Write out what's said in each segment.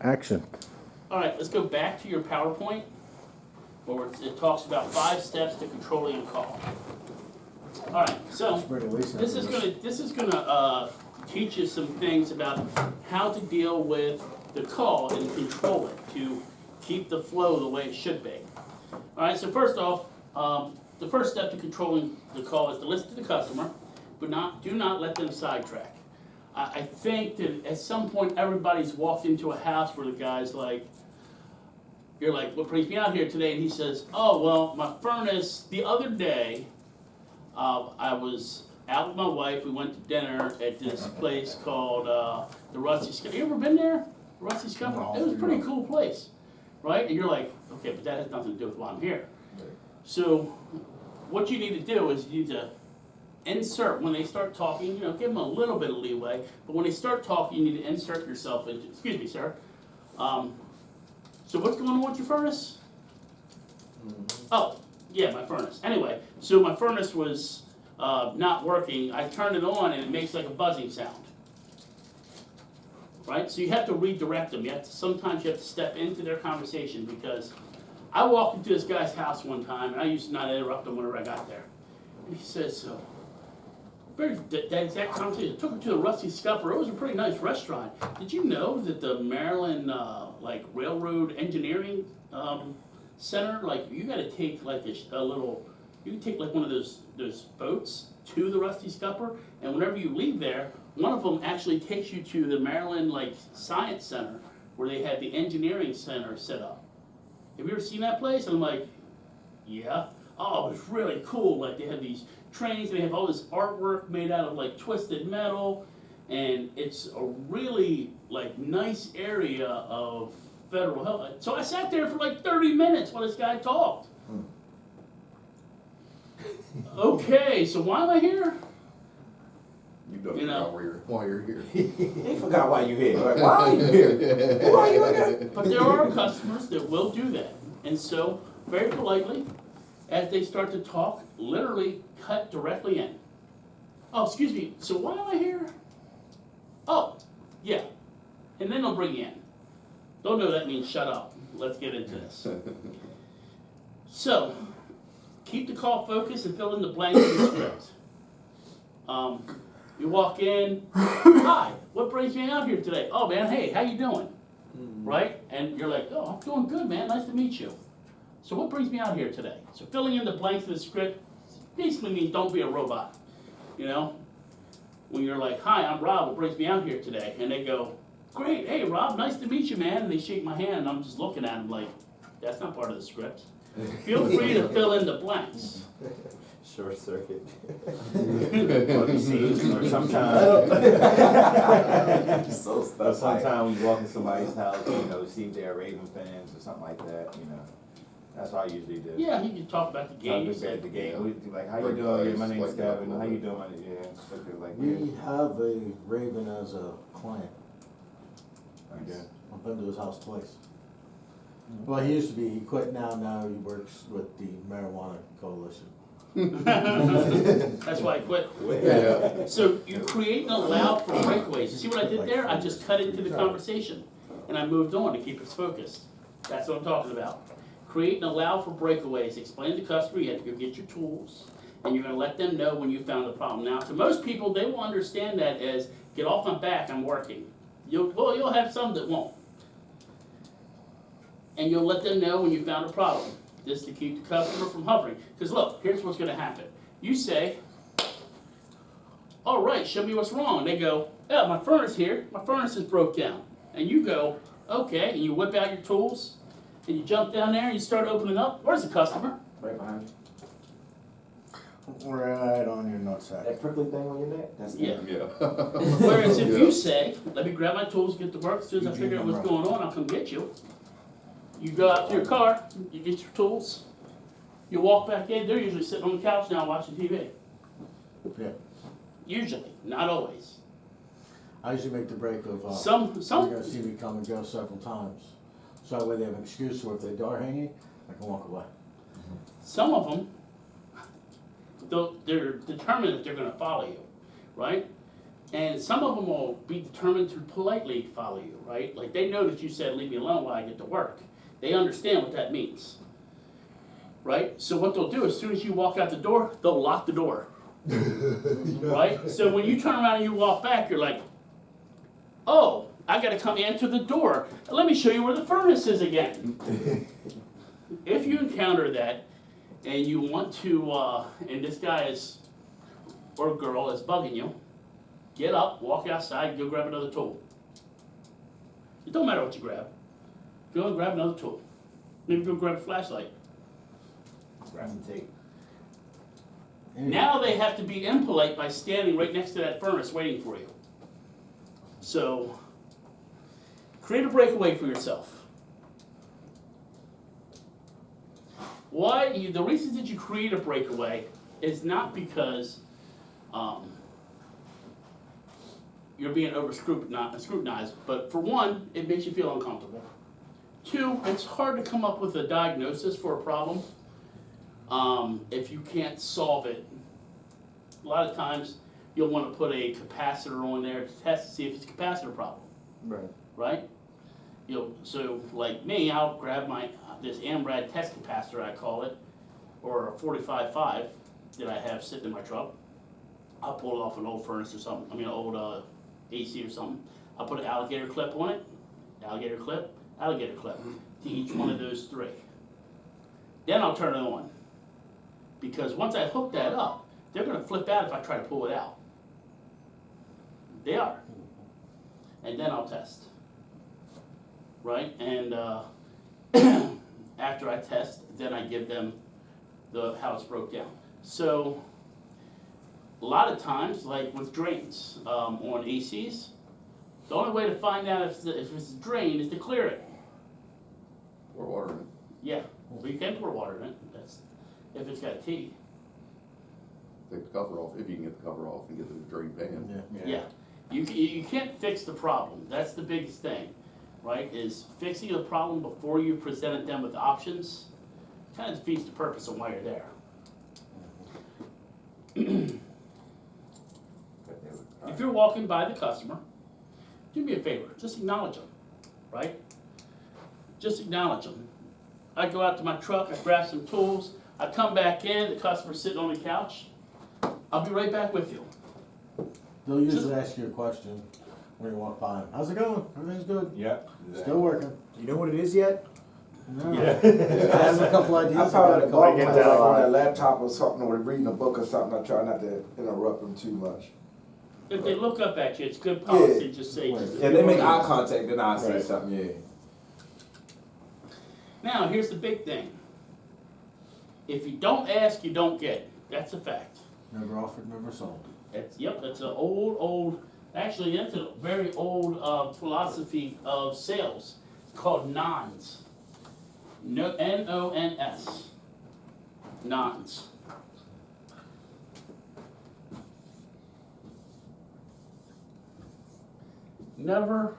Action. All right, let's go back to your PowerPoint, where it talks about 5 steps to controlling a call. All right, so this is gonna teach you some things about how to deal with the call and control it to keep the flow the way it should be. All right, so first off, the first step to controlling the call is to listen to the customer, but do not let them sidetrack. I think that at some point everybody's walked into a house where the guy's like, you're like, what brings me out here today? And he says, oh, well, my furnace, the other day, I was out with my wife, we went to dinner at this place called the Rusty Scupper. You ever been there? Rusty Scupper? No, It was a pretty cool place, right? And you're like, okay, but that has nothing to do with why I'm here. So what you need to do is you need to insert, when they start talking, give them a little bit of leeway, but when they start talking, you need to insert yourself into, excuse me, sir. So what's going on with your furnace? Oh, yeah, my furnace. Anyway, so my furnace was not working. I turned it on and it makes like a buzzing sound. Right? So you have to redirect them. Sometimes you have to step into their conversation, because I walked into this guy's house one time and I used to not interrupt him whenever I got there. And he says, so, that exact conversation, took him to the Rusty Scupper. It was a pretty nice restaurant. Did you know that the Maryland Railroad Engineering Center, you got to take like you can take like one of those boats to the Rusty Scupper, and whenever you leave there, one of them actually takes you to the Maryland Science Center, where they had the engineering center set up. Have you ever seen that place? And I'm like, yeah. Oh, it was really cool. Like, they have these trains, and they have all this artwork made out of twisted metal, and it's a really nice area of federal health. So I sat there for 30 minutes while this guy talked. Okay, so why am I here? You don't know why you're here. He forgot why you're here. Like, why are you here? Who are you again? But there are customers that will do that. And so, very politely, as they start to talk, literally cut directly in. Oh, excuse me, so why am I here? Oh, yeah. And then they'll bring you in. Don't know that means shut up. Let's get into this. So, keep the call focused and fill in the blanks in the script. You walk in, hi, what brings me out here today? Oh man, hey, how you doing? Right? And you're like, oh, I'm doing good, man, nice to meet you. So what brings me out here today? So filling in the blanks of the script basically means don't be a robot. When you're like, hi, I'm Rob, what brings me out here today? And they go, great, hey Rob, nice to meet you, man. And they shake my hand and I'm just looking at them like, that's not part of the script. Feel free to fill in the blanks. Short circuit. Or sometimes when you walk in somebody's house, see if they're Raven fans or something like that, That's what I usually do. Yeah, you can talk about the game. Talk about the game. Like, how you doing? Yeah, my name's Kevin. How you doing? We have a Raven as a client. Okay. I've been to his house twice. Well, he used to be, he quit now he works with the Marijuana Coalition. That's why I quit. Yeah. So you create and allow for breakaways. You see what I did there? I just cut into the conversation and I moved on to keep us focused. That's what I'm talking about. Create and allow for breakaways. Explain to the customer you have to go get your tools, and you're going to let them know when you found the problem. Now, to most people, they will understand that as, get off my back, I'm working. You'll have some that won't. And you'll let them know when you found a problem. This to keep the customer from hovering. Because look, here's what's going to happen. You say, all right, show me what's wrong. And they go, yeah, my furnace here. My furnace is broke down. And you go, okay, and you whip out your tools, and you jump down there and you start opening up. Where's the customer? Right behind you. Right on your nutsack. That prickly thing on your neck? That's Yeah. Yeah. Whereas if you say, let me grab my tools, get to work, as soon as I figure out what's going on, I'll come get you. You go out to your car, you get your tools, you walk back in, they're usually sitting on the couch now watching TV. Yeah. Usually, not always. I usually make the break of, Some, you're gonna see me come and go several times. So that way they have an excuse, or if they are hanging, I can walk away. some of them, they're determined that they're gonna follow you, right? And some of them will be determined to politely follow you, right? Like they know that you said, leave me alone while I get to work. They understand what that means, right? So what they'll do, as soon as you walk out the door, they'll lock the door, right? So when you turn around and you walk back, you're like, oh, I gotta come answer the door. Let me show you where the furnace is again. If you encounter that and you want to, and this guy is, or girl is bugging you, get up, walk outside, go grab another tool. It don't matter what you grab. Go and grab another tool. Maybe go grab a flashlight. Grab some tape. Now they have to be impolite by standing right next to that furnace waiting for you. So, create a breakaway for yourself. The reason that you create a breakaway is not because you're being scrutinized, but for one, it makes you feel uncomfortable. Two, it's hard to come up with a diagnosis for a problem if you can't solve it. A lot of times, you'll want to put a capacitor on there to test to see if it's a capacitor problem, Right. right? So like me, I'll grab this Amrad test capacitor, I call it, or a 45.5 that I have sitting in my truck. I'll pull it off an old furnace or something, an old AC or something. I'll put an alligator clip on it, alligator clip to each one of those three. Then I'll turn it on. Because once I hook that up, they're gonna flip out if I try to pull it out. They are. And then I'll test. Right? And after I test, then I give them how it's broke down. So a lot of times, like with drains on ACs, the only way to find out if it's a drain is to clear it. Pour water in. Yeah, well, you can pour water in it. That's if it's got a T. Take the cover off, if you can get the cover off and get the drain pan. Yeah. You can't fix the problem. That's the biggest thing, right? Is fixing the problem before you presented them with options kind of defeats the purpose of why you're there. If you're walking by the customer, do me a favor, just acknowledge them, right? Just acknowledge them. I go out to my truck, I grab some tools, I come back in, the customer's sitting on the couch, I'll be right back with you. They'll usually ask you a question when you walk by them. How's it going? Everything's good. Yep. Still working. You know what it is yet? No. Yeah. I have a couple ideas. I probably about bought it. one like on that laptop or something, or reading a book or something. I try not to interrupt them too much. If they look up at you, it's good policy to just say. Yeah, they make eye contact, then I'll say Right. something, yeah. Now, here's the big thing. If you don't ask, you don't get. That's a fact. Never offered, never sold. That's an old, actually that's a very old philosophy of sales. It's called NONS. No, N-O-N-S. NONS. Never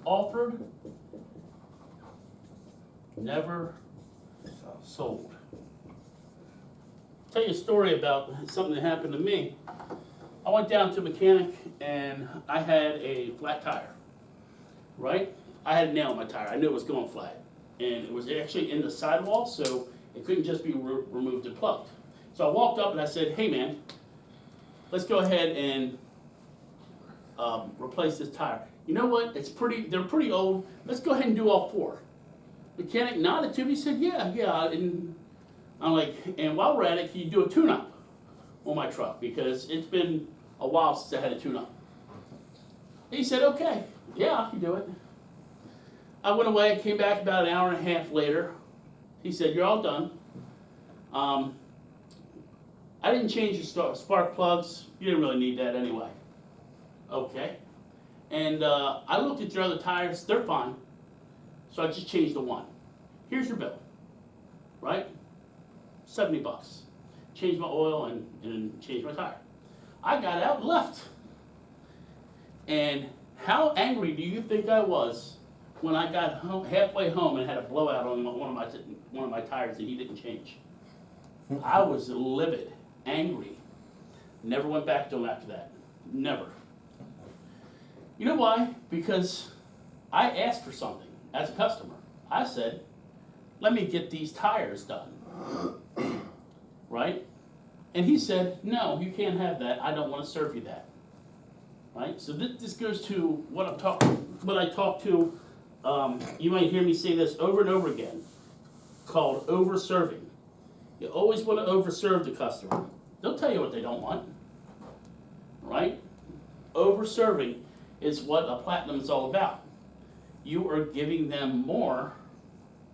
offered, never sold. Tell you a story about something that happened to me. I went down to a mechanic and I had a flat tire, right? I had a nail in my tire. I knew it was going flat. And it was actually in the sidewall, so it couldn't just be removed and plugged. So I walked up and I said, hey man, let's go ahead and replace this tire. You know what, they're pretty old. Let's go ahead and do all four. Mechanic nodded to me, he said, yeah. And I'm like, and while we're at it, can you do a tune-up on my truck? Because it's been a while since I had a tune-up. He said, okay, yeah, I can do it. I went away and came back about an hour and a half later. He said, you're all done. I didn't change your spark plugs. You didn't really need that anyway. Okay. And I looked at your other tires. They're fine. So I just changed the one. Here's your bill. Right? $70. Changed my oil and changed my tire. I got out and left. And how angry do you think I was when I got home, halfway home and had a blowout on one of my tires that he didn't change? I was livid, angry. Never went back to him after that. Never. You know why? Because I asked for something as a customer. I said, let me get these tires done. Right? And he said, no, you can't have that. I don't want to serve you that. Right? So this goes to what I talk to, you might hear me say this over and over again, called over-serving. You always want to over-serve the customer. They'll tell you what they don't want. Right? Over-serving is what a platinum is all about. You are giving them more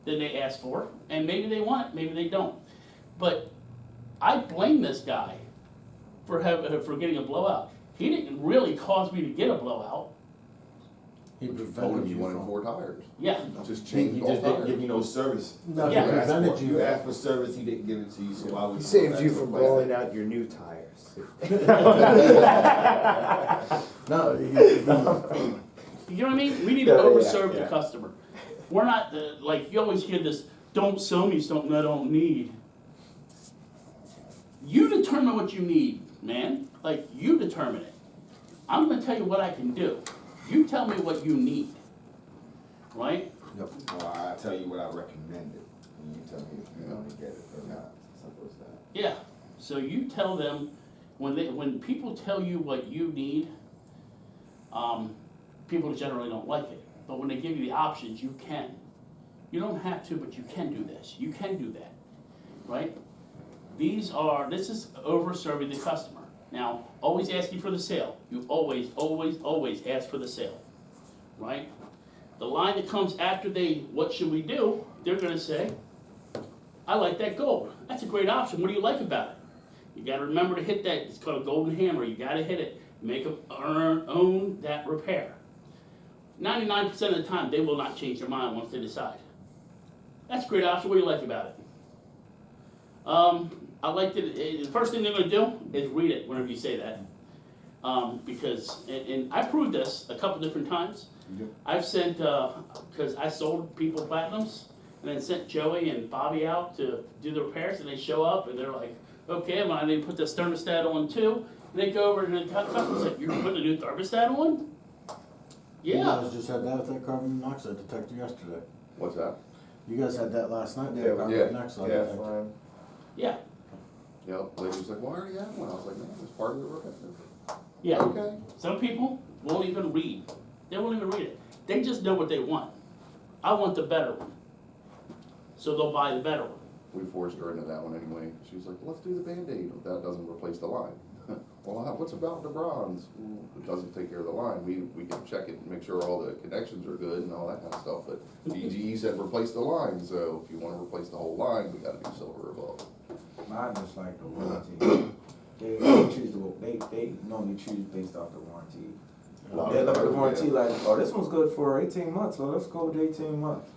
than they asked for, and maybe they want it, maybe they don't. But I blame this guy for getting a blowout. He didn't really cause me to get a blowout. He Told prevented him you wanted from. 4 tires. Yeah, Just He changed all just didn't give tires. you no service. No, he Yeah. prevented you. You asked for service, he didn't give it to you, so why would He you? saved go you back to from replace blowing it? out your new tires. No, you know what I mean? We need to Yeah, over-serve the yeah. customer. We're not, like, you always hear this, don't sell me something I don't need. You determine what you need, man. Like, you determine it. I'm gonna tell you what I can do. You tell me what you need. Right? Well, I tell you what I recommended, and you tell me if you're gonna get it or not, simple as that. Yeah. So you tell them, when people tell you what you need, people generally don't like it. But when they give you the options, you can. You don't have to, but you can do this. You can do that. Right? This is over-serving the customer. Now, always asking for the sale. You always, always, always ask for the sale. Right? The line that comes after what should we do, they're gonna say, I like that gold. That's a great option. What do you like about it? You gotta remember to hit that, it's called a golden hammer. You gotta hit it. Make them own that repair. 99% of the time, they will not change their mind once they decide. That's a great option. What do you like about it? I like the first thing they're gonna do is read it whenever you say that. Because, and I proved this a couple different times. Yep. I've sent, because I sold people platinums, and then sent Joey and Bobby out to do the repairs, and they show up, and they're like, okay, well, I need to put this thermostat on too. And they go over, and the customer's like, you're putting a new thermostat on? You Yeah. guys just had that with that carbon monoxide detector yesterday. What's that? You guys had that last night, Yeah, that carbon yeah, monoxide yeah. detector. Yeah, Yep, lady was like, well, I already have one. I was like, man, it's part of the repair. yeah. Okay. Some people won't even read. They won't even read it. They just know what they want. I want the better one. So they'll buy the better one. We forced her into that one anyway. She was like, well, let's do the Band-Aid. That doesn't replace the line. Well, what's about the bronze? Well, it doesn't take care of the line. We can check it and make sure all the connections are good and all that kind of stuff. But DGE said replace the line, so if you want to replace the whole line, we got to do silver above. Mine just like the warranty. They normally choose based off the warranty. They look at the warranty like, oh, this one's good for 18 months, so let's go with 18 months.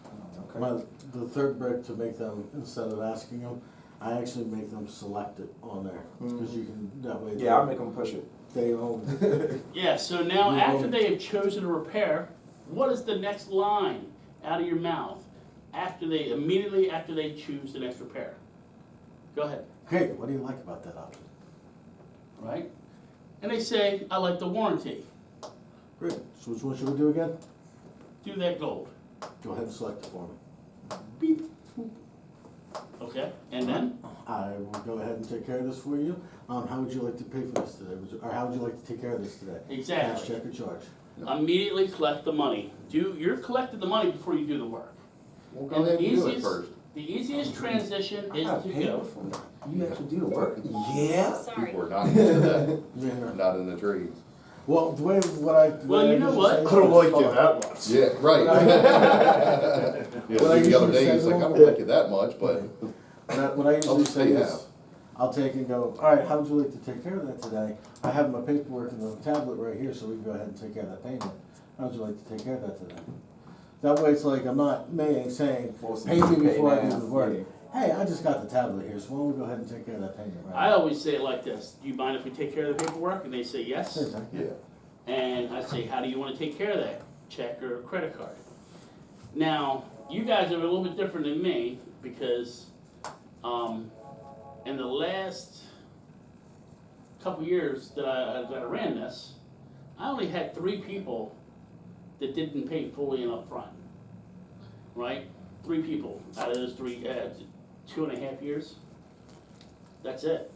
Okay. The third brick to make them, instead of asking them, I actually make them select it on there, because you can, that way. Yeah, I'll make them push it. They own. Yeah, so now You after won't. they have chosen a repair, what is the next line out of your mouth immediately after they choose the next repair? Go ahead, Great, what do you like about that option? right? And they say, I like the warranty. Great, so which one should we do again? Do that gold. Go ahead and select it for me. Beep. Boop. Okay, and then? I will go ahead and take care of this for you. How would you like to pay for this today? Or how would you like to take care of this today? Exactly. Cash, check, or charge? Immediately collect the money. You're collecting the money before you do the work. Well, go And ahead the and do it easiest- first. The easiest transition I is got to paid go. for that. You actually do the work? Yeah. Sorry. People are not used to that, Yeah. not in the trades. Well, the way, what I. Well, you know what? I don't like you that much. Yeah, right. Yeah, What I the other usually day, say he's like, I to don't them- like it that much, but What I usually just say pay is, half. I'll take and go, all right, how would you like to take care of that today? I have my paperwork in the tablet right here, so we can go ahead and take care of that payment. How would you like to take care of that today? That way it's like, I'm not saying, pay me before I do the work. Hey, I just got the tablet here, so why don't we go ahead and take care of that payment, right? I always say it like this, do you mind if we take care of the paperwork? And they say yes. Sure, Zach. yeah. And I say, how do you want to take care of that? Check or credit card? Now, you guys are a little bit different than me because in the last couple years that I ran this, I only had 3 people that didn't pay fully and upfront, right? 3 people out of those 3, 2.5 years. That's it.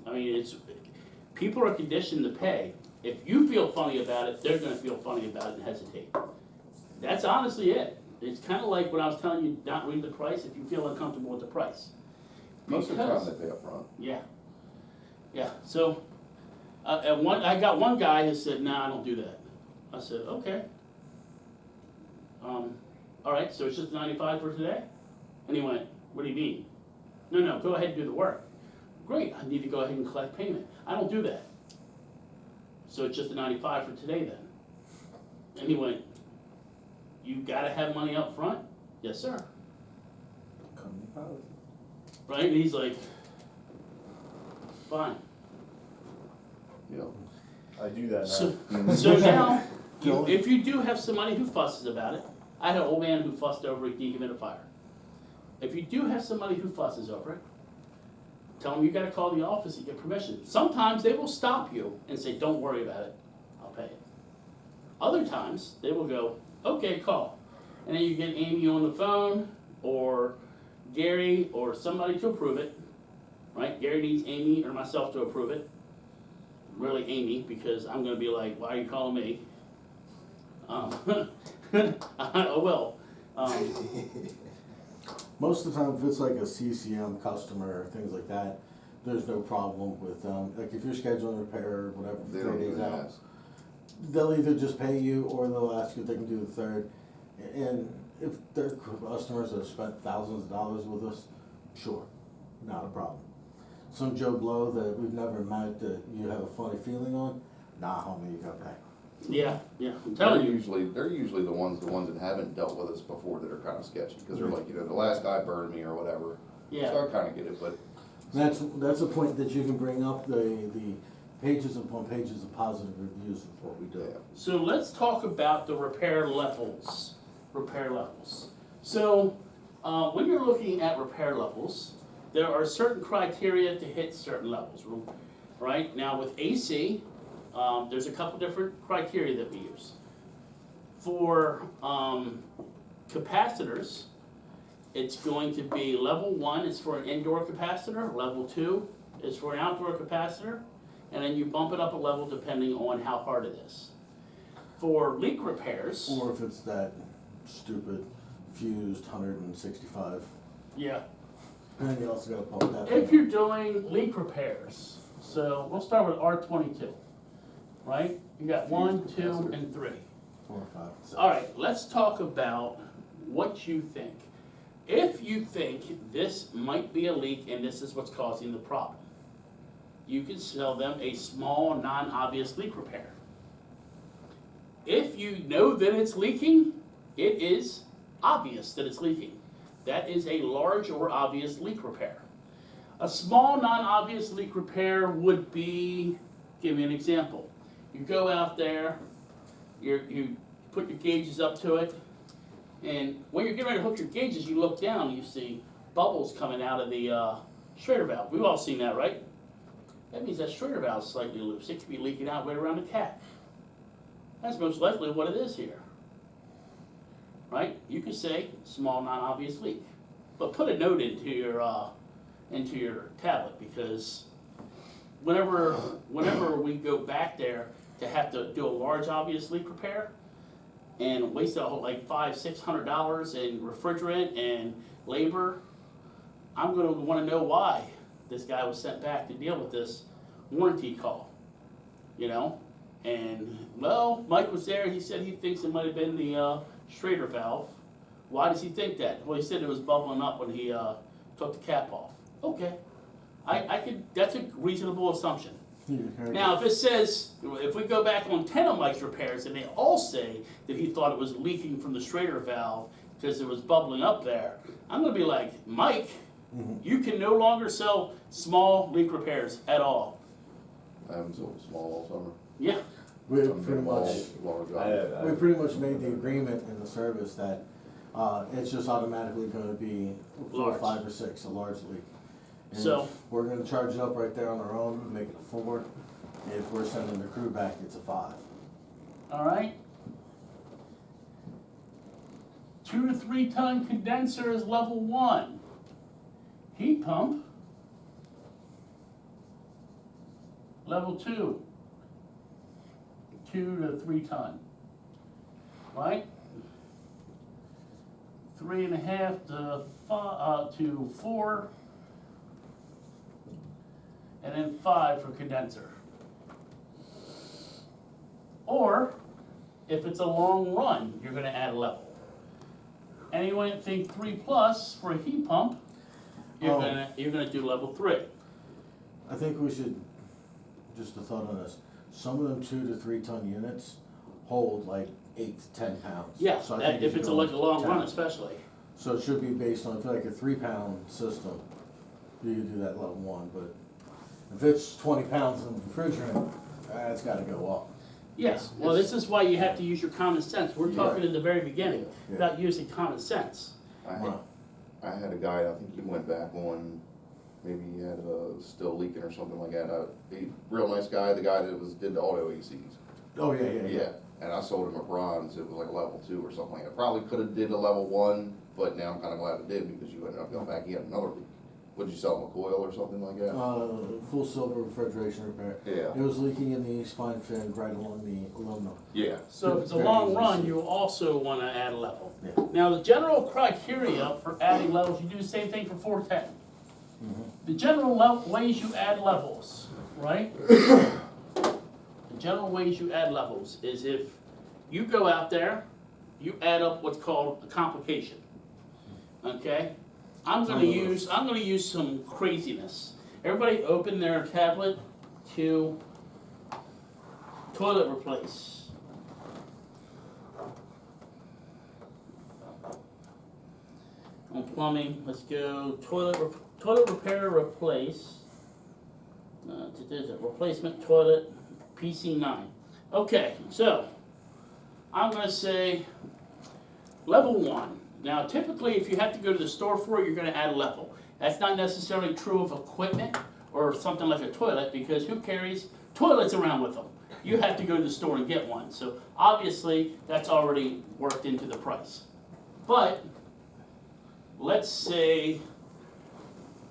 I mean, it's, people are conditioned to pay. If you feel funny about it, they're gonna feel funny about it and hesitate. That's honestly it. It's kinda like when I was telling you not read the price, if you feel uncomfortable with the price. Most of the time Because- they pay up front. Yeah, yeah, so, I got one guy who said, nah, I don't do that. I said, okay. All right, so it's just 95 for today? And he went, what do you mean? No, go ahead and do the work. Great, I need to go ahead and collect payment. I don't do that. So it's just the 95 for today then? And he went, you gotta have money up front? Yes, sir. Company policy. Right, and he's like, fine. You know, I do that So, now. so now, Joey? if you do have somebody who fusses about it, I had an old man who fussed over a dehumidifier. If you do have somebody who fusses over it, tell them you gotta call the office and get permission. Sometimes they will stop you and say, don't worry about it, I'll pay it. Other times, they will go, okay, call. And then you get Amy on the phone, or Gary, or somebody to approve it, right? Gary needs Amy or myself to approve it. Really Amy, because I'm gonna be like, why are you calling me? I will. Most of the time, if it's like a CCM customer or things like that, there's no problem with, like if you're scheduling a repair or whatever, they 3 don't days even out, ask. they'll either just pay you or they'll ask if they can do the third. And if they're customers that have spent thousands of dollars with us, sure, not a problem. Some Joe Blow that we've never met that you have a funny feeling on, nah, homie, you gotta pay. Yeah, I'm telling you. They're usually the ones that haven't dealt with us before that are kinda sketchy, cause they're like, the last guy burned me or whatever. Yeah. So I kinda get it, but That's a point that you can bring up, the pages upon pages of positive reviews of what we do. yeah. So let's talk about the repair levels. So, when you're looking at repair levels, there are certain criteria to hit certain levels, right? Now with AC, there's a couple different criteria that we use. For capacitors, it's going to be level 1 is for an indoor capacitor, level 2 is for an outdoor capacitor, and then you bump it up a level depending on how hard it is. For leak repairs, Or if it's that stupid fused 165, yeah, and then you also gotta pump that. if you're doing leak repairs, so we'll start with R22, right? You got 1, 2, and 3. 4 or 5. So All right, let's talk about what you think. If you think this might be a leak and this is what's causing the problem, you can sell them a small, non-obvious leak repair. If you know that it's leaking, it is obvious that it's leaking. That is a large or obvious leak repair. A small, non-obvious leak repair would be, give me an example. You go out there, you put your gauges up to it, and when you're getting ready to hook your gauges, you look down and you see bubbles coming out of the Schrader valve. We've all seen that, right? That means that Schrader valve is slightly loose. It could be leaking out right around the cap. That's most likely what it is here. Right? You could say small, non-obvious leak, but put a note into your tablet, because whenever we go back there to have to do a large obvious leak repair and waste like $500-600 in refrigerant and labor, I'm going to want to know why this guy was sent back to deal with this warranty call, And, well, Mike was there, he said he thinks it might have been the Schrader valve. Why does he think that? Well, he said it was bubbling up when he took the cap off. Okay, I could, that's a reasonable assumption. Now, if it says, if we go back on 10 of Mike's repairs and they all say that he thought it was leaking from the Schrader valve because it was bubbling up there, I'm gonna be like, Mike, you can no longer sell small leak repairs at all. I haven't sold small all summer. Yeah, we Some pretty big much, large we pretty much made the agreement in the service that it's just automatically gonna be 4, Large. 5, or 6, a large leak. And So- if we're gonna charge it up right there on our own, make it a 4. If we're sending the crew back, it's a 5. all right? 2 to 3 ton condenser is level 1. Heat pump, level 2. 2 to 3 ton, right? 3.5 to 4, and then 5 for condenser. Or, if it's a long run, you're gonna add a level. Anyone think 3+ for a heat pump, you're gonna do level 3. I think we should, just a thought on this, some of them 2 to 3 ton units hold like 8 to 10 pounds. Yeah, So I that, think if you it's go like a long 10. run especially. So it should be based on, if like a 3-pound system, you could do that level 1, but if it's 20 pounds in refrigerant, it's gotta go up. Yes, well, this is why you have to use your common sense. We're talking in the very beginning Yeah. about using common sense. I had a guy, I think he went back on, maybe he had still leaking or something like that. He, real nice guy, the guy that did the auto ACs. Oh, yeah, yeah, yeah. Yeah, and I sold him a bronze, it was like a level 2 or something like that. Probably could've did a level 1, but now I'm kinda glad it did because you ended up going back, he had another leak. Would you sell him a coil or something like that? Full silver refrigeration repair. Yeah. It was leaking in the spine fin right along the aluminum. Yeah. So if it's a Very long easy to run, see. you also wanna add a level. Yeah. Now, the general criteria for adding levels, you do the same thing for 410. The general ways you add levels, right? The general ways you add levels is if you go out there, you add up what's called a complication, okay? I'm gonna use some craziness. Everybody open their tablet to toilet replace. On plumbing, let's go toilet repair replace. Replacement toilet PC9. Okay, so I'm gonna say level 1. Now, typically, if you have to go to the store for it, you're gonna add a level. That's not necessarily true of equipment or something like a toilet, because who carries toilets around with them? You have to go to the store and get one. So obviously, that's already worked into the price. But let's say,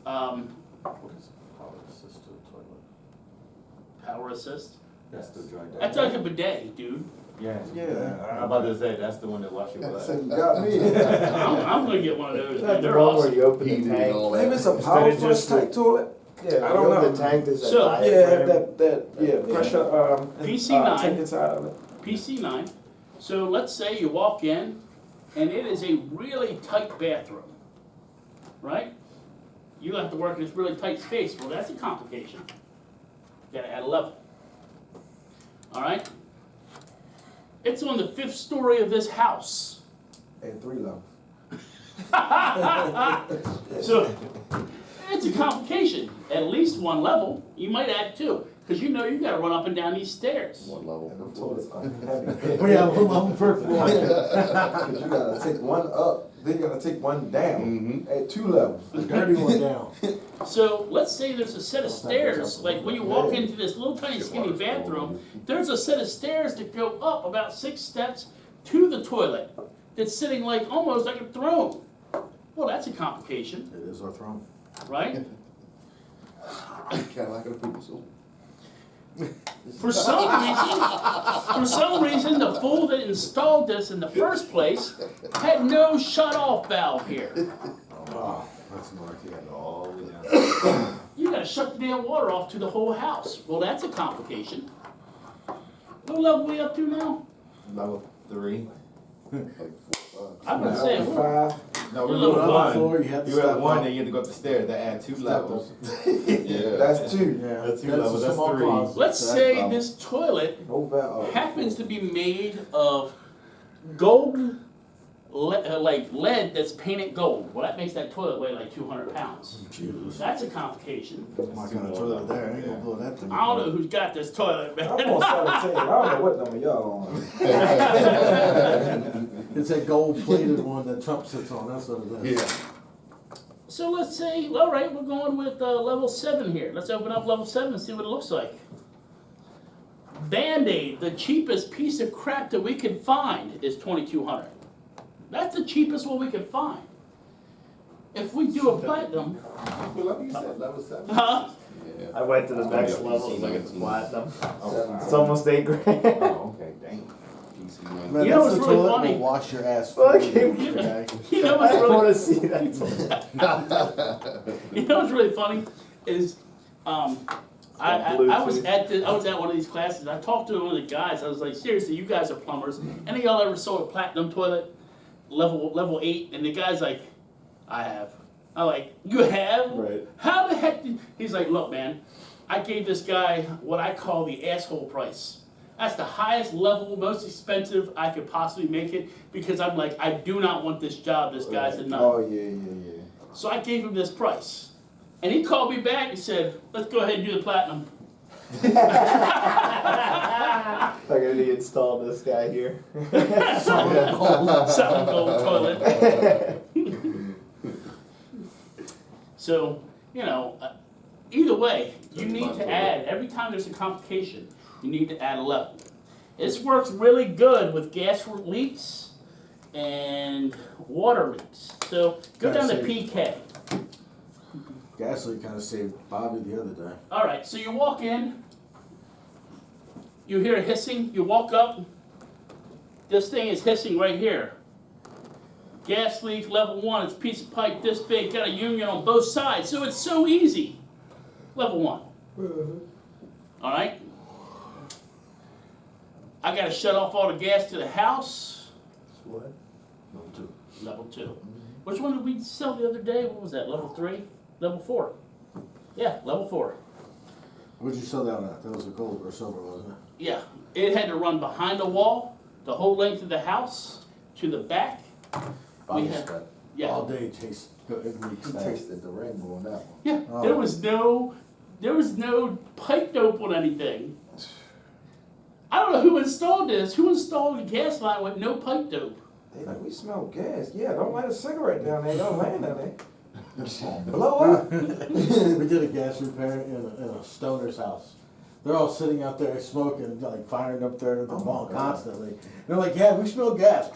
What is power assisted toilet? power assist. That's the joint. That's like a bidet, dude. Yeah. Yeah. I'm about to say, that's the one that wash your So butt. you got me. I'm gonna get one of those. That's Dude. the They're one where awesome. you open Heated the and tank. all that. Maybe it's a Instead power of just flush type toilet. Yeah, I You don't open know. the tank, there's a So- Yeah, diaphragm. pressure, PC9. tank inside of it. PC9. So let's say you walk in and it is a really tight bathroom, right? You have to work in this really tight space. Well, that's a complication. You gotta add a level. All right? It's on the 5th story of this house. At 3 levels. So it's a complication. At least 1 level. You might add 2, because you know you gotta run up and down these stairs. One level. And the toilets are heavy. Oh, yeah, well, I'm perfect. Cause you gotta take one up, then you gotta take one down at 2 levels. Dirty one down. So let's say there's a set of stairs, like when you walk into this little tiny skinny bathroom, there's a set of stairs that go up about 6 steps to the toilet that's sitting like almost like a throne. Well, that's a complication, It is our throne. right? Cadillac and a poopy stool. For some reason, the fool that installed this in the first place had no shut-off valve here. Oh, that's north, you got all the way down. You gotta shut the damn water off to the whole house. Well, that's a complication. What level we up to now? Level 3. Like 4 or 5. I'm gonna say, Level 5. No, we're Level level one. 1. You have to You step have 1, up. then you have to go up the stairs, that add 2 levels. Yeah. That's 2. Yeah. That's 2 levels, a that's small 3. closet. let's So that's say about- this toilet No valve. happens to be made of gold, like lead that's painted gold. Well, that makes that toilet weigh like 200 pounds. Jesus. That's a complication. I'm not gonna toilet there, I ain't gonna blow that thing. I don't know who's got this toilet, man. I'm on 17. I don't know what number y'all on. It's that gold plated one that Trump sits on, that's what it is. Yeah. So let's say, all right, we're going with level 7 here. Let's open up level 7 and see what it looks like. Band-Aid, the cheapest piece of crap that we can find is $2,200. That's the cheapest one we can find. If we do a platinum, Well, you said level 7. huh? Yeah. I went to the next Yeah, level, PC like it's ones. platinum. Oh, It's almost $8,000. oh, okay, dang. PC ones. Man, You know that's what's the really toilet funny? will wash your ass. Fuck for him. you, okay? You know I what's really want to see that. You know what's really funny is, I was at one of these classes. I talked to one of the guys. I was like, seriously, you guys are plumbers. Any of y'all ever saw a platinum toilet, level 8? And the guy's like, I have. I'm like, you have? Right. How the heck did? He's like, look, man, I gave this guy what I call the asshole price. That's the highest level, most expensive I could possibly make it, because I'm like, I do not want this job. This guy's a nut. Oh, yeah. So I gave him this price. And he called me back and said, let's go ahead and do the platinum. I'm gonna need to install this guy here. Solid gold toilet. So, either way, you need to add, every time there's a complication, you need to add a level. This works really good with gas leaks and water leaks. So go down to PK. Gas leak kind of saved Bobby the other day. All right, so you walk in, you hear a hissing, you walk up, this thing is hissing right here. Gas leak, level 1, it's a piece of pipe this big, got a union on both sides, so it's so easy. Level 1. All right? I gotta shut off all the gas to the house. What? Level 2. Which one did we sell the other day? What was that, level 3? Level 4. Yeah, level 4. What'd you sell that at? That was a gold or silver, wasn't it? Yeah, it had to run behind the wall, the whole length of the house, to the back. Bobby had- spent Yeah, all day taste good leaks. He tasted the rainbow on that one. yeah. Oh. There was no pipe dope on anything. I don't know who installed this. Who installed a gas line with no pipe dope? They like, we smell gas. Yeah, don't light a cigarette down there. Don't land down there. Blow up. We did a gas repair in a stoner's house. They're all sitting out there smoking, like firing up their ball constantly. They're like, yeah, we smell gas.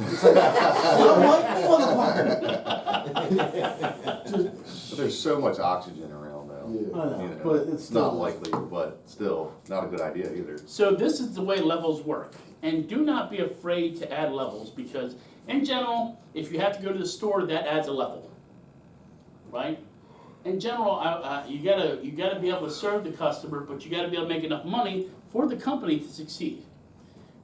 It's like, I'm like, motherfucker. There's so much oxygen around now. Yeah. I know, You know, but it's still not likely, but still not a good idea either. So this is the way levels work. And do not be afraid to add levels, because in general, if you have to go to the store, that adds a level, right? In general, you gotta be able to serve the customer, but you gotta be able to make enough money for the company to succeed,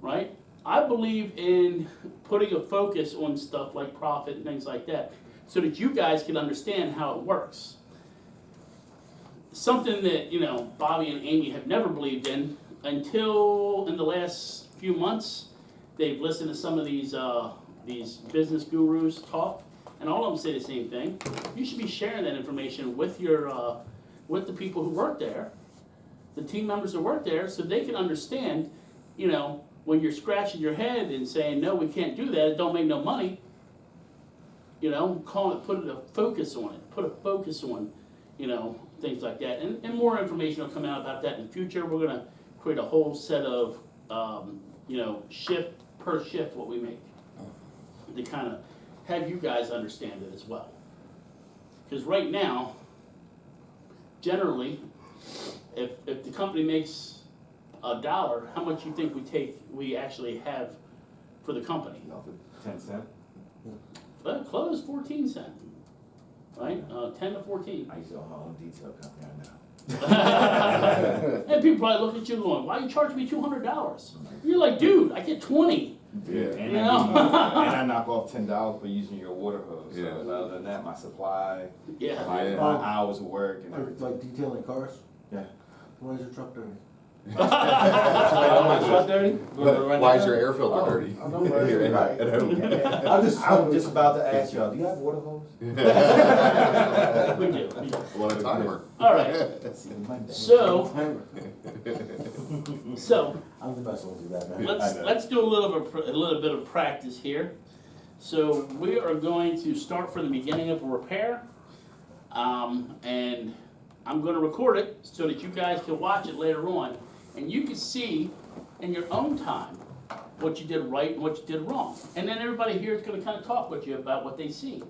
right? I believe in putting a focus on stuff like profit and things like that, so that you guys can understand how it works. Something that, Bobby and Amy have never believed in until in the last few months. They've listened to some of these business gurus talk, and all of them say the same thing. You should be sharing that information with with the people who work there, the team members who work there, so they can understand, when you're scratching your head and saying, no, we can't do that, it don't make no money, put a focus on it, put a focus on, things like that. And more information will come out about that in the future. We're gonna create a whole set of, shift per shift what we make, to kind of have you guys understand it as well. Because right now, generally, if the company makes $1, how much you think we actually have for the company? Nothing. 10 cents? Well, close 14 cents, right? 10 to 14. I used to own my own detail company, I know. And people probably look at you going, why you charge me $200? You're like, dude, I get 20. Yeah. And, You I know? give you- and I knock off $10 for using your water hose. So Yeah. other than that, my supply, Yeah. Yeah. my hours of work and everything. like detailing cars. Yeah. Why is your truck dirty? My truck dirty? Why is your air filter dirty? I don't know. Here Right. at home. I'm just about to ask y'all, do you have water hose? We do. What a timer. All right. So I'm the best one to do that, man. let's do a little bit of practice here. So we are going to start from the beginning of a repair, and I'm going to record it so that you guys can watch it later on and you can see in your own time what you did right and what you did wrong. And then everybody here is gonna kind of talk with you about what they see.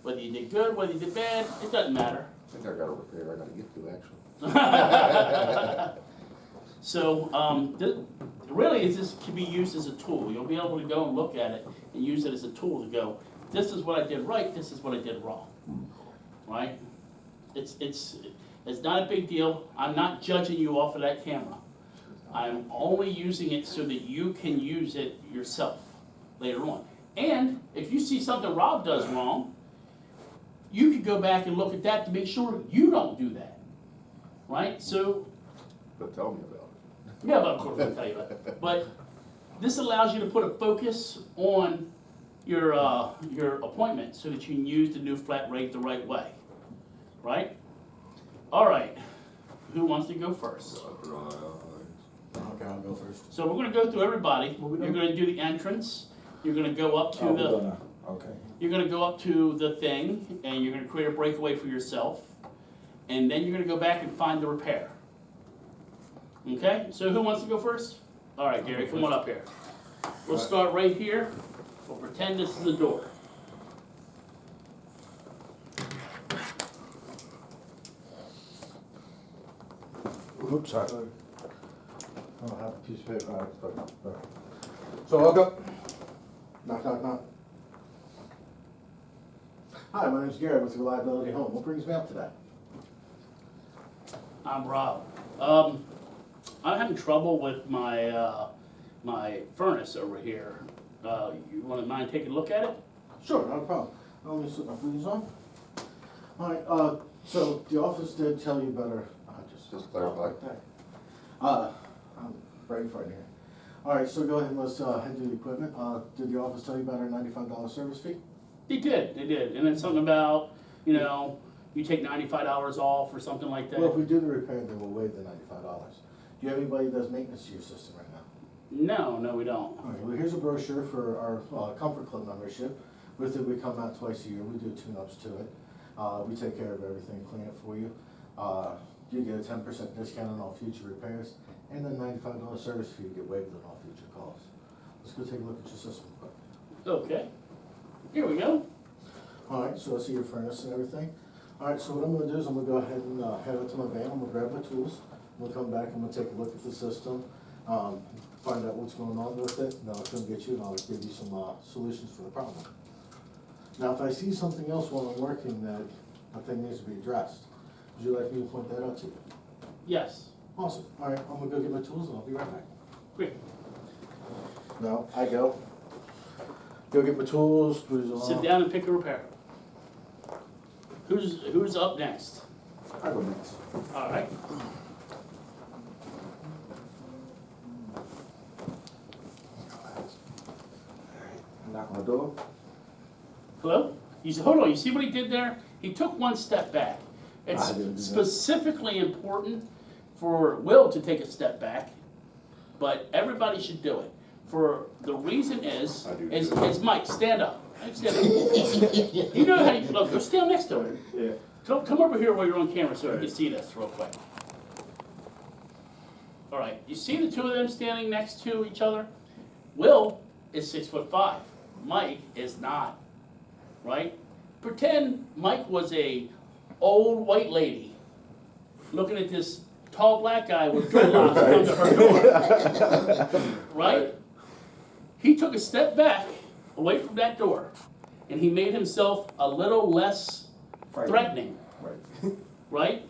Whether you did good, whether you did bad, it doesn't matter. I think I got a repair I gotta get to, actually. So, really, this can be used as a tool. You'll be able to go and look at it and use it as a tool to go, this is what I did right, this is what I did wrong, right? It's not a big deal. I'm not judging you off of that camera. I'm only using it so that you can use it yourself later on. And if you see something Rob does wrong, you can go back and look at that to make sure you don't do that, right? So, But tell me about it. yeah, but of course I'll tell you about it. But this allows you to put a focus on your appointment so that you can use the new flat rate the right way, right? All right, who wants to go first? Okay, I'll go first. So we're gonna go through everybody. What we You're doing? gonna do the entrance. You're gonna go up to Oh, the. we're gonna- Okay. You're gonna go up to the thing, and you're gonna create a breakaway for yourself, and then you're gonna go back and find the repair. Okay, so who wants to go first? All right, Gary, come on up here. We'll start right here. We'll pretend this is the door. Oops, sorry. I don't have a piece of paper. All right, sorry. So walk up. Knock, knock, knock. Hi, my name's Gary with Reliability Home. What brings me up today? I'm Rob. I'm having trouble with my my furnace over here. You wouldn't mind taking a look at it? Sure, not a problem. Let me slip my boots on. All right, so the office did tell you better, Just clarify. I'm brain fried here. All right, so go ahead and let's head to the equipment. Did the office tell you about our $95 service fee? They did, and then something about, you take $95 off or something like that. Well, if we do the repair, then we'll waive the $95. Do you have anybody that does maintenance to your system right now? No, we don't. All right, well, here's a brochure for our Comfort Club membership. With it, we come out twice a year, we do tune-ups to it. We take care of everything, clean it for you. You get a 10% discount on all future repairs, and then $95 service fee, you get waived on all future calls. Let's go take a look at your system quick. Okay, here we go. All right, so I see your furnace and everything. All right, so what I'm gonna do is I'm gonna go ahead and head out to my van, I'm gonna grab my tools. We'll come back and we'll take a look at the system, find out what's going on with it, and I'll come get you and I'll give you some solutions for the problem. Now, if I see something else while I'm working that I think needs to be addressed, would you like me to point that out to you? Yes, Awesome. All right, I'm gonna go get my tools and I'll be right back. quick, No, I go. Go get my tools, booze on. sit down and pick a repair. Who's up next? I go next. All right. Knock on the door. Hello? Hold on, you see what he did there? He took one step back. It's I didn't do that. specifically important for Will to take a step back, but everybody should do it. For the reason is, I do is too. Mike, stand up. Stand up. You know how you, look, go stand next to him. Yeah. Come over here while you're on camera so you can see this real quick. All right, you see the two of them standing next to each other? Will is 6'5". Mike is not, right? Pretend Mike was a old white lady looking at this tall black guy with dreadlocks come to her door, right? He took a step back away from that door, and he made himself a little less threatening, Right. right?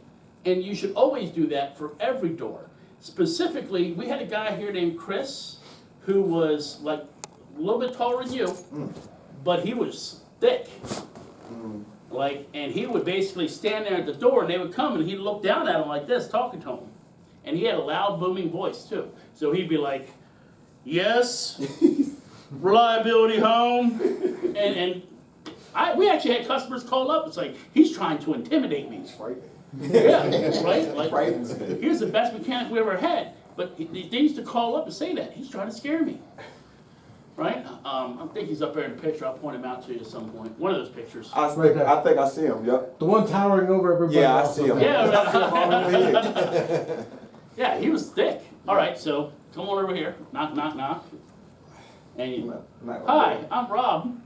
And you should always do that for every door. Specifically, we had a guy here named Chris who was like a little bit taller than you, but he was thick. Like, and he would basically stand there at the door and they would come and he'd look down at him like this, talking to him. And he had a loud, booming voice too. So he'd be like, yes, Reliability Home. And we actually had customers call up. It's like, he's trying to intimidate me. It's frightening. Yeah, right? Like, Frightens me. here's the best mechanic we ever had. But they used to call up and say that. He's trying to scare me. Right? I think he's up there in the picture. I'll point him out to you at some point. One of those pictures. I think I see him, yep. The one towering over everybody Yeah, I else. see him. Yeah, I see him all over here. Yeah, he was thick. All right, so come on over here. Knock, knock, knock. And you, Not gonna hi, do it. I'm Rob.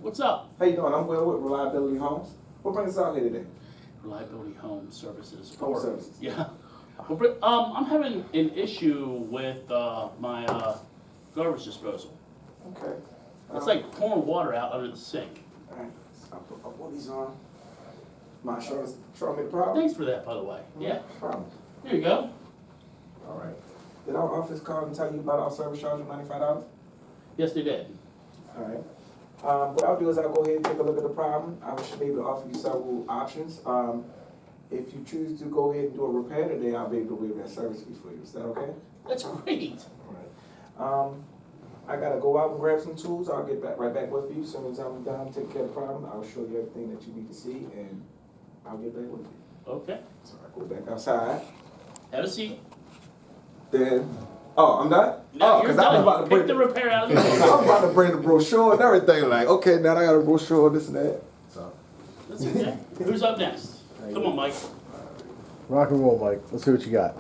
What's up? How you doing? I'm Will with Reliability Homes. What brings us out here today? Reliability Home Services. Home Services. Yeah. Well, I'm having an issue with my garbage disposal. Okay. It's like pouring water out under the sink. Alright, I'll put these on. Mind showing me the problem? Thanks for that, by the way. Yeah. No problem. Here you go. Alright. Did our office call and tell you about our service charge of $95? Yes, they did. Alright. What I'll do is I'll go ahead and take a look at the problem. I should be able to offer you several options. If you choose to go ahead and do a repair today, I'll be able to waive that service fee for you. Is that okay? That's great. Alright. I gotta go out and grab some tools. I'll get right back with you. As soon as I'm done taking care of the problem, I'll show you everything that you need to see and I'll get back with you. Okay. So I go back outside. Have a seat. Then, I'm done? No, Oh, you're because I was done. about to Pick bring the repair out of the I was about to bring the brochure and everything. Like, okay, now I got a brochure, this and that. So, That's okay. Who's up next? Come on, Mike. Rock and roll, Mike. Let's see what you got.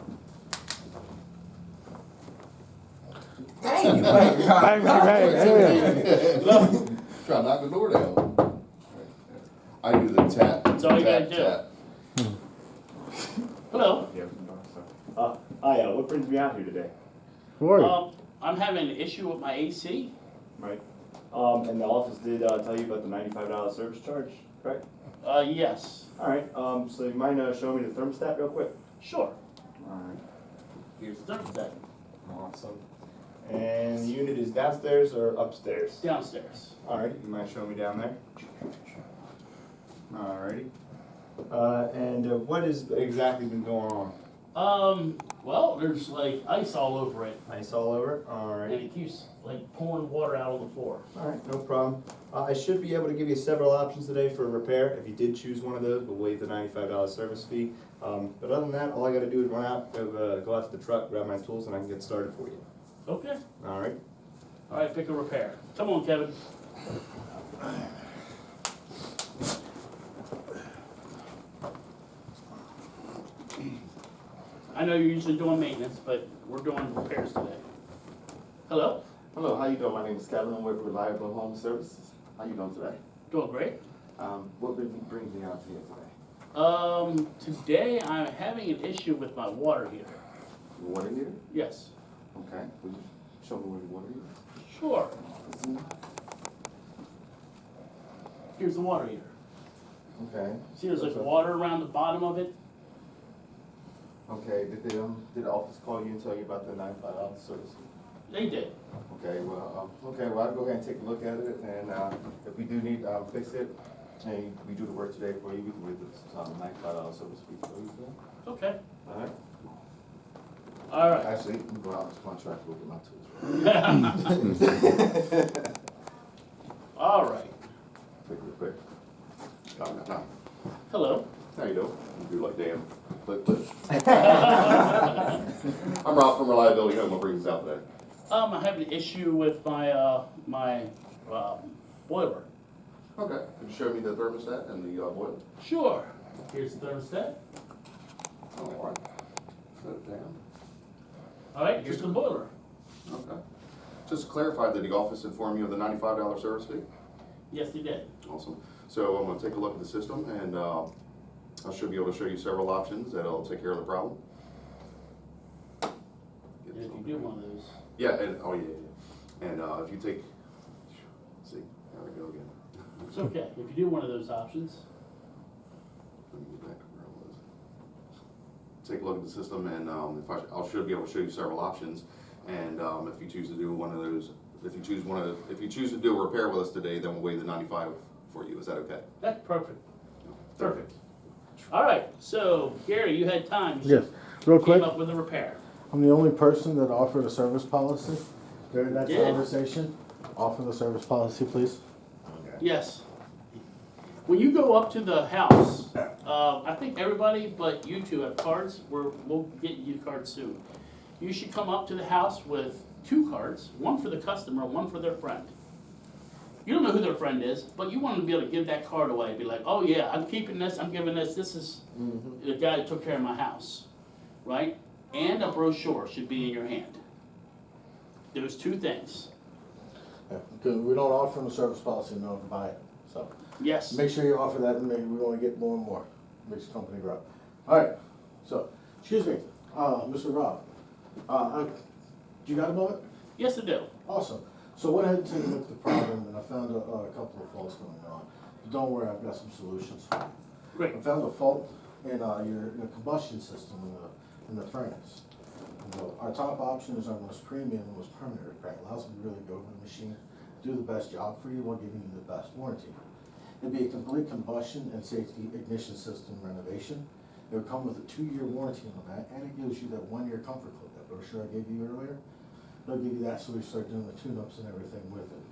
thank you. Bang, bang, bang. Try to knock the door down. I do the tap. That's all you tap, gotta do. tap. Hello. Hi, what brings me out here today? Who are you? I'm having an issue with my AC. Right. And the office did tell you about the $95 service charge, correct? Yes. All right. So you mind showing me the thermostat real quick? Sure. All right. Here's the thermostat. Awesome. And the unit is downstairs or upstairs? Downstairs. All right. You mind showing me down there? All righty. And what has exactly been going on? Well, there's like ice all over it, Ice all over? All and right. it keeps like pouring water out on the floor. All right, no problem. I should be able to give you several options today for repair. If you did choose one of those, we'll waive the $95 service fee. But other than that, all I gotta do is run out, go out to the truck, grab my tools, and I can get started for you. Okay. All right? All right, pick a repair. Come on, Kevin. I know you're usually doing maintenance, but we're doing repairs today. Hello? Hello, how you doing? My name is Kevin. I'm with Reliable Home Services. How you doing today? Doing great. What brings me out here today? Today I'm having an issue with my water heater. Your water heater? Yes. Okay. Would you show me where your water heater is? Sure. This one? Here's the water heater. Okay. See, there's like water around the bottom of it. Okay. Did the office call you and tell you about the $95 service? They did. Okay. Well, I'll go ahead and take a look at it, and if we do need to fix it, and we do the work today for you, we can waive the $95 service fee for you. Okay. All right. All right. Actually, you can go out to contract with my tools. All right. Quick. No. Hello. How you doing? You do like damn. Click. I'm Rob from Reliability Home. What brings us out today? I have an issue with my boiler. Okay. Could you show me the thermostat and the boiler? Sure. Here's the thermostat. All right. Set it down. All right, here's the boiler. Okay. Just to clarify, did the office inform you of the $95 service fee? Yes, they did. Awesome. So I'm gonna take a look at the system, and I should be able to show you several options that'll take care of the problem. And if you do one of those, Yeah, and, and if you take, let's see, there we go again. it's okay. If you do one of those options, Let me get back to where I was. Take a look at the system, and I should be able to show you several options. And if you choose to do one of those, if you choose to do a repair with us today, then we'll waive the $95 for you. Is that okay? that's perfect. Perfect. All right, so Gary, you had time. You Yes, real came quick. up with a repair. I'm the only person that offered a service policy during that Yeah. conversation. Offer the service policy, please. Yes. When you go up to the house, I think everybody but you two have cards. We'll get you cards soon. You should come up to the house with 2 cards, one for the customer, one for their friend. You don't know who their friend is, but you want to be able to give that card away. Be like, oh yeah, I'm keeping this, I'm giving this. This is the guy that took care of my house, right? and a brochure should be in your hand. Those two things. Yeah, because we don't offer them a service policy, no one can buy it, so. Yes. Make sure you offer that, and maybe we wanna get more and more, makes the company grow. Alright, so, excuse me, Mr. Rob, you got a moment? Yes, I do. Awesome. So went ahead and taken a look at the problem, and I found a couple of faults going on. But don't worry, I've got some solutions for you. Great. I found a fault in your combustion system in the furnace. Our top option is our most premium and most permanent repair. It allows me to really go over the machine, do the best job for you while giving you the best warranty. It'd be a complete combustion and safety ignition system renovation. It would come with a 2-year warranty on that, and it gives you that 1-year comfort clip, that brochure I gave you earlier. They'll give you that so we start doing the tune-ups and everything with it.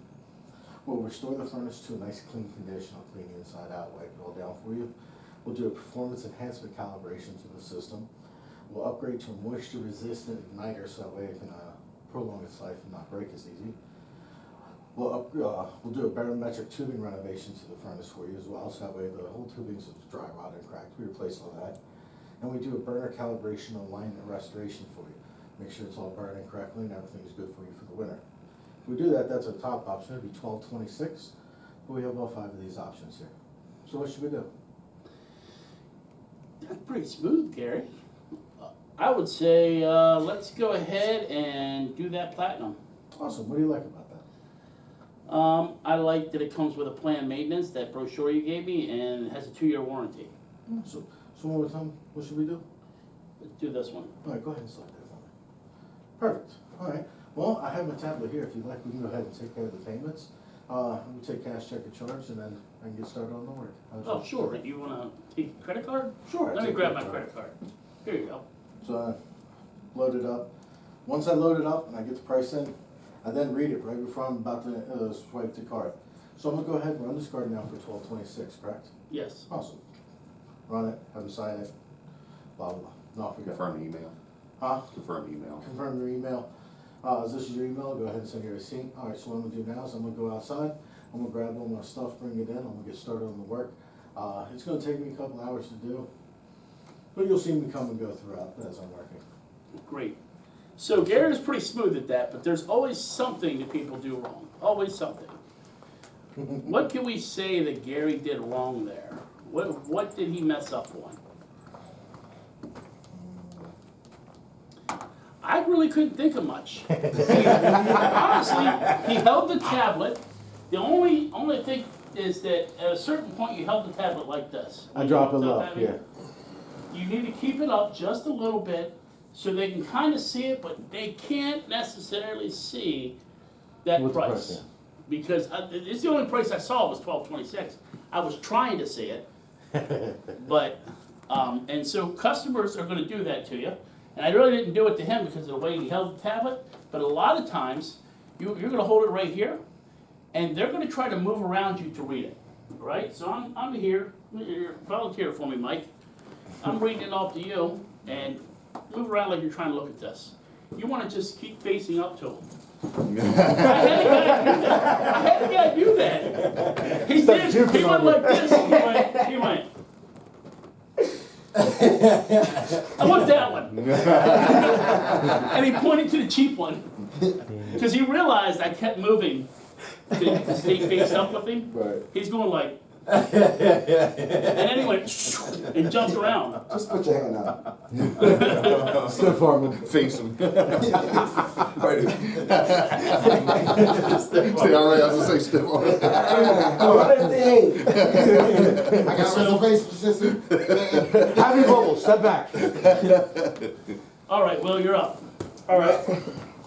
We'll restore the furnace to a nice clean condition. I'll clean the inside out, wipe it all down for you. We'll do a performance enhancement calibration to the system. We'll upgrade to a moisture-resistant igniter so that way it can prolong its life and not break as easy. We'll do a barometric tubing renovation to the furnace for you as well, so that way the whole tubing's dry rot and cracked. We replace all that. And we do a burner calibration alignment restoration for you. Make sure it's all burning correctly and everything's good for you for the winter. If we do that, that's a top option. It'd be $12.26, but we have all 5 of these options here. So what should we do? That's pretty smooth, Gary. I would say, let's go ahead and do that platinum. Awesome. What do you like about that? I like that it comes with a planned maintenance, that brochure you gave me, and it has a 2-year warranty. So one more time, what should we do? Let's do this one. All right, go ahead and select that for me. Perfect. All right. Well, I have my tablet here. If you'd like, we can go ahead and take care of the payments. We take cash, check, or charge, and then I can get started on the work. Oh, sure. You wanna take a credit card? Sure. Let me grab my credit card. Here you go. So load it up. Once I load it up and I get the price in, I then read it right before I'm about to swipe the card. So I'm gonna go ahead and run this card now for $12.26, correct? Yes. Awesome. Run it, have them sign it, blah, blah, blah. And off we go. Confirm email. Huh? Confirm email. Confirm your email. Is this your email? Go ahead and send your receipt. All right, so what I'm gonna do now is I'm gonna go outside. I'm gonna grab all my stuff, bring it in. I'm gonna get started on the work. It's gonna take me a couple hours to do, but you'll see me come and go throughout as I'm working. Great. So Gary is pretty smooth at that, but there's always something that people do wrong. Always something. What can we say that Gary did wrong there? What did he mess up on? I really couldn't think of much. Honestly, he held the tablet. The only thing is that at a certain point you held the tablet like this. I drop it Stop low, having- yeah. You need to keep it up just a little bit so they can kind of see it, but they can't necessarily see that What's the price. price, yeah. Because it's the only price I saw was $12.26. I was trying to see it, but and so customers are going to do that to you. And I really didn't do it to him because of the way he held the tablet. But a lot of times you're going to hold it right here, and they're going to try to move around you to read it. Right? So I'm here. Volunteer for me, Mike. I'm reading it off to you, and move around like you're trying to look at this. You want to just keep facing up to him. I had a guy do that. He did. He went like this. He went. I want that one. And he pointed to the cheap one. Because he realized I kept moving to stay faced up with him. Right. He's going like, and then he went and jumped around. Just put your hand out. Stiff arm. Face him. Right. Stay all right, I was gonna say stiff arm. What is the I got reservation system. Happy bubble, step back. All right, Will, you're up. All right.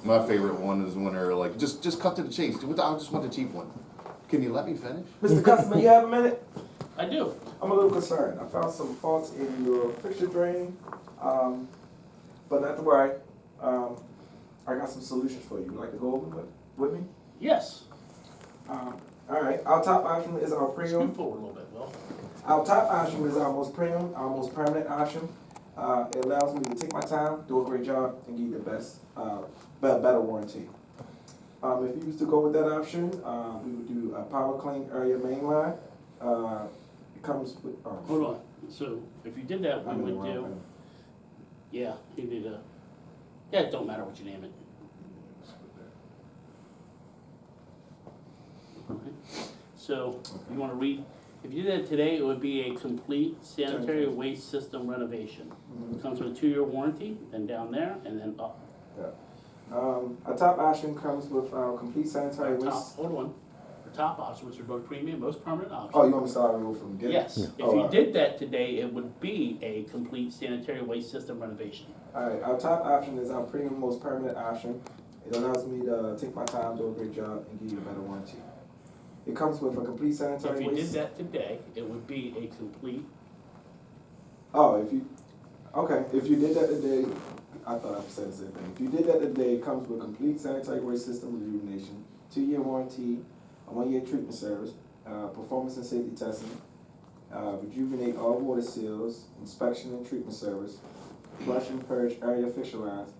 My favorite one is when they're like, just cut to the chase. I just want the cheap one. Can you let me finish? Mr. Customer, you have a minute? I do. I'm a little concerned. I found some faults in your fixture drain, but not to worry. I got some solutions for you. Would you like to go over with me? Yes. All right. Our top option is our Scoot premium. forward a little bit, Will. Our top option is our most premium, our most permanent option. It allows me to take my time, do a great job, and give you the best, better warranty. If you used to go with that option, we would do a power clean area main line. It comes with. Hold on. So if you did that, we would do. Yeah, you need a. Yeah, it don't matter what you name it. Alright. So, you wanna read, if you did it today, it would be a complete sanitary waste system renovation. It comes with a 2-year warranty, then down there, and then up. Our top option comes with complete sanitary Our top, waste. hold on, our top option, which is both premium, most permanent option. Oh, you want me to start over from the beginning? Yes, if Oh, you alright. did that today, it would be a complete sanitary waste system renovation. Alright, our top option is our premium most permanent option. It allows me to take my time, do a great job, and give you a better warranty. It comes with a complete If sanitary you did waste. that today, it would be a complete, Oh, if you did that today, I thought I said the same thing. If you did that today, it comes with complete sanitary waste system rejuvenation, 2-year warranty, a 1-year treatment service, performance and safety testing, rejuvenate all water seals, inspection and treatment service, flush and purge area fixture lines,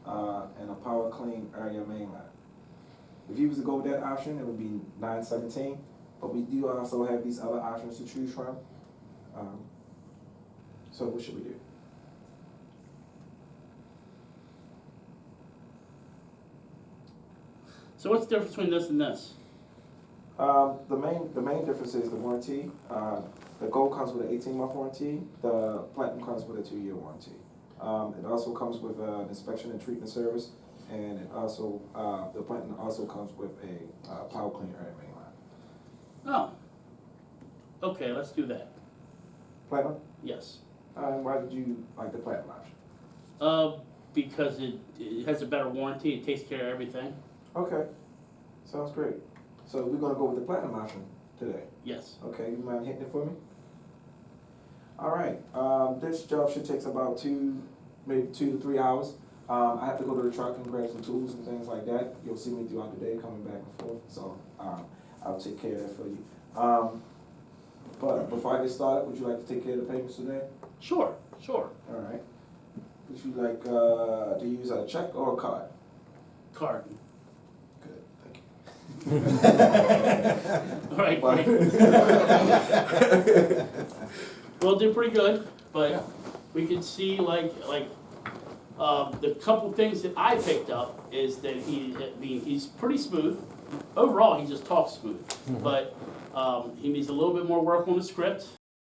and a power clean area main line. If you was to go with that option, it would be $917, but we do also have these other options to choose from. So what should we do? so what's the difference between this and this? The main difference is the warranty. The gold comes with an 18-month warranty. The platinum comes with a 2-year warranty. It also comes with an inspection and treatment service, and it also the platinum also comes with a power clean area main line. Oh, okay, let's do that, Platinum. yes. Why did you like the platinum option? Because it has a better warranty, it takes care of everything, Okay, sounds great. So we're gonna go with the platinum option today. yes. Okay, you mind hitting it for me? All right, this job should take about maybe 2 to 3 hours. I have to go to the truck and grab some tools and things like that. You'll see me throughout the day coming back and forth, so I'll take care of that for you. But before I get started, would you like to take care of the payments today? Sure. All right. Would you like to use a check or a card? Card. Good, thank you. All right, Bye. great. Well, it did pretty good, but we can see the couple things that I picked up is that he's pretty smooth. Overall, he just talks smooth, but he needs a little bit more work on the script.